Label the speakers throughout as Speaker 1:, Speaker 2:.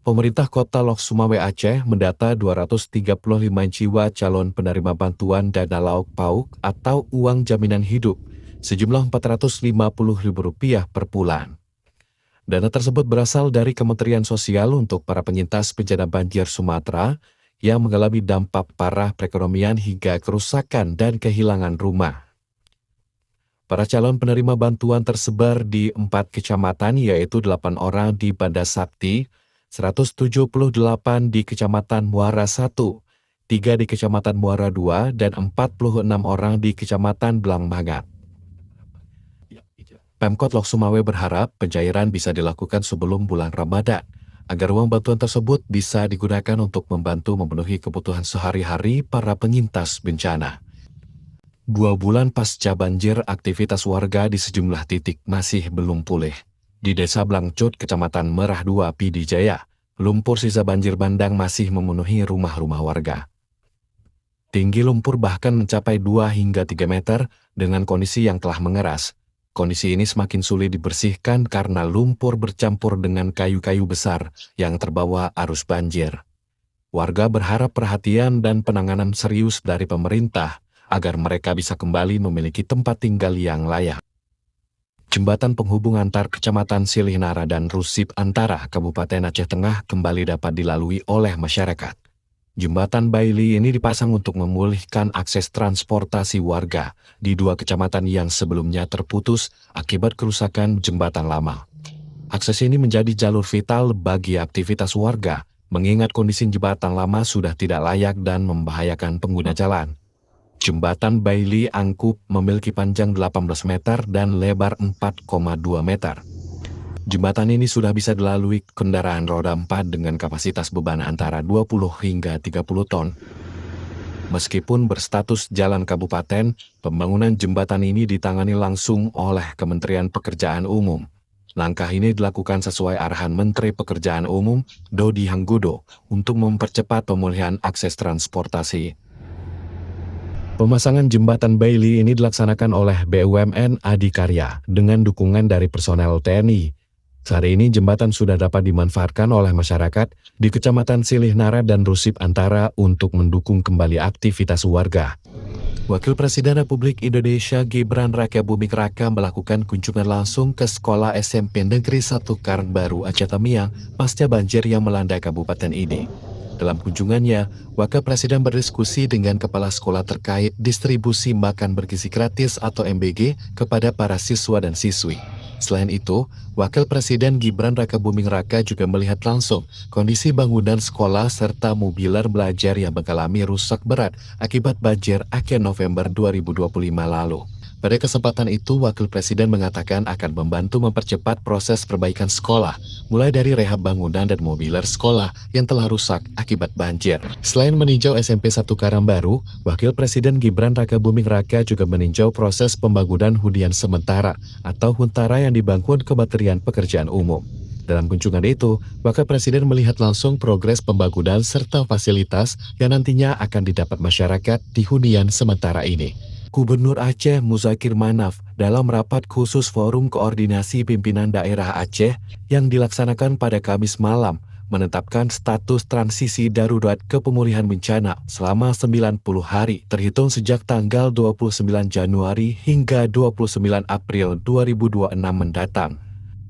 Speaker 1: Pemerintah Kota Lok Sumawe Aceh mendata 235 jiwa calon penerima bantuan dana lauk pauk atau uang jaminan hidup, sejumlah Rp450.000 per bulan. Dana tersebut berasal dari Kementerian Sosial untuk para penyintas bencana banjir Sumatera yang mengalami dampak parah perekonomian hingga kerusakan dan kehilangan rumah. Para calon penerima bantuan tersebar di 4 kecamatan, yaitu 8 orang di Banda Sakti, 178 di Kecamatan Muara 1, 3 di Kecamatan Muara 2, dan 46 orang di Kecamatan Belang Mangat. Pemkot Lok Sumawe berharap pencairan bisa dilakukan sebelum bulan Ramadan, agar uang bantuan tersebut bisa digunakan untuk membantu memenuhi kebutuhan sehari-hari para penyintas bencana. 2 bulan pasca banjir, aktivitas warga di sejumlah titik masih belum pulih. Di Desa Blangcut, Kecamatan Merah 2, Pidijaya, lumpur sisa banjir bandang masih memenuhi rumah-rumah warga. Tinggi lumpur bahkan mencapai 2 hingga 3 meter dengan kondisi yang telah mengeras. Kondisi ini semakin sulit dibersihkan karena lumpur bercampur dengan kayu-kayu besar yang terbawa arus banjir. Warga berharap perhatian dan penanganan serius dari pemerintah agar mereka bisa kembali memiliki tempat tinggal yang layak. Jembatan penghubung antar Kecamatan Silihnara dan Rusip antara Kabupaten Aceh Tengah kembali dapat dilalui oleh masyarakat. Jembatan Baili ini dipasang untuk memulihkan akses transportasi warga di 2 kecamatan yang sebelumnya terputus akibat kerusakan jembatan lama. Akses ini menjadi jalur vital bagi aktivitas warga, mengingat kondisi jembatan lama sudah tidak layak dan membahayakan pengguna jalan. Jembatan Baili Angkup memiliki panjang 18 meter dan lebar 4,2 meter. Jembatan ini sudah bisa dilalui kendaraan roda 4 dengan kapasitas beban antara 20 hingga 30 ton. Meskipun berstatus jalan kabupaten, pembangunan jembatan ini ditangani langsung oleh Kementerian Pekerjaan Umum. Langkah ini dilakukan sesuai arahan Menteri Pekerjaan Umum, Dodi Hanggodo, untuk mempercepat pemulihan akses transportasi. Pemasangan jembatan Baili ini dilaksanakan oleh BUMN Adikarya dengan dukungan dari personel TNI. Saat ini jembatan sudah dapat dimanfaatkan oleh masyarakat di Kecamatan Silihnara dan Rusip Antara untuk mendukung kembali aktivitas warga. Wakil Presiden Republik Indonesia Gibran Rakabuming Raka melakukan kunjungan langsung ke Sekolah SMP Negeri 1 Karangbaru Aceh Tamiang pasca banjir yang melanda kabupaten ini. Dalam kunjungannya, Wakil Presiden berdiskusi dengan kepala sekolah terkait distribusi makan bergizi gratis atau MBG kepada para siswa dan siswi. Selain itu, Wakil Presiden Gibran Rakabuming Raka juga melihat langsung kondisi bangunan sekolah serta mobiler belajar yang mengalami rusak berat akibat banjir akhir November 2025 lalu. Pada kesempatan itu, Wakil Presiden mengatakan akan membantu mempercepat proses perbaikan sekolah, mulai dari rehab bangunan dan mobiler sekolah yang telah rusak akibat banjir. Selain meninjau SMP 1 Karangbaru, Wakil Presiden Gibran Rakabuming Raka juga meninjau proses pembangunan hunian sementara atau huntara yang dibangun Kementerian Pekerjaan Umum. Dalam kunjungan itu, Wakil Presiden melihat langsung progres pembangunan serta fasilitas yang nantinya akan didapat masyarakat di hunian sementara ini. Gubernur Aceh Muzakir Manaf dalam rapat khusus Forum Koordinasi Pimpinan Daerah Aceh yang dilaksanakan pada Kamis malam menetapkan status transisi darurat ke pemulihan bencana selama 90 hari terhitung sejak tanggal 29 Januari hingga 29 April 2026 mendatang.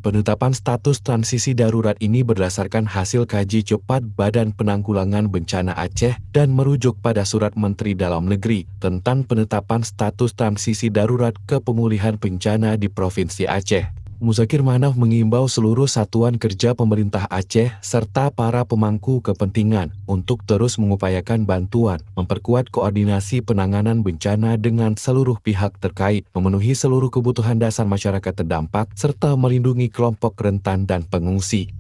Speaker 1: Penetapan status transisi darurat ini berdasarkan hasil kaji cepat Badan Penanggulangan Bencana Aceh dan merujuk pada Surat Menteri Dalam Negeri tentang penetapan status transisi darurat ke pemulihan bencana di Provinsi Aceh. Muzakir Manaf mengimbau seluruh satuan kerja pemerintah Aceh serta para pemangku kepentingan untuk terus mengupayakan bantuan, memperkuat koordinasi penanganan bencana dengan seluruh pihak terkait, memenuhi seluruh kebutuhan dasar masyarakat terdampak, serta melindungi kelompok rentan dan pengungsi.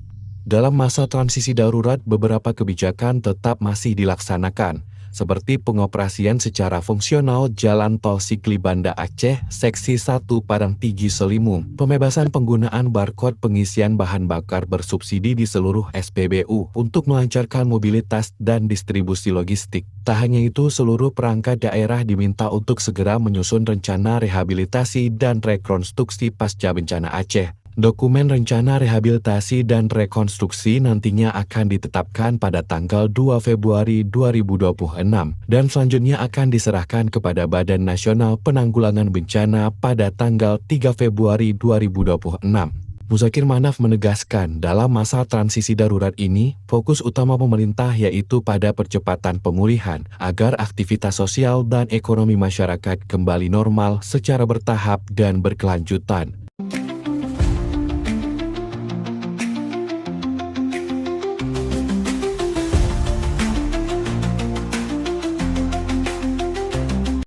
Speaker 1: Dalam masa transisi darurat, beberapa kebijakan tetap masih dilaksanakan, seperti pengoperasian secara fungsional Jalan Tol Sigli Banda Aceh, Seksi 1 Padang Tigi Selimung, pembebasan penggunaan barcode pengisian bahan bakar bersubsidi di seluruh SPBU untuk melancarkan mobilitas dan distribusi logistik. Tak hanya itu, seluruh perangkat daerah diminta untuk segera menyusun rencana rehabilitasi dan rekonstruksi pasca bencana Aceh, Dokumen rencana rehabilitasi dan rekonstruksi nantinya akan ditetapkan pada tanggal 2 Februari 2026 dan selanjutnya akan diserahkan kepada Badan Nasional Penanggulangan Bencana pada tanggal 3 Februari 2026. Muzakir Manaf menegaskan dalam masa transisi darurat ini, fokus utama pemerintah yaitu pada percepatan pemulihan agar aktivitas sosial dan ekonomi masyarakat kembali normal secara bertahap dan berkelanjutan.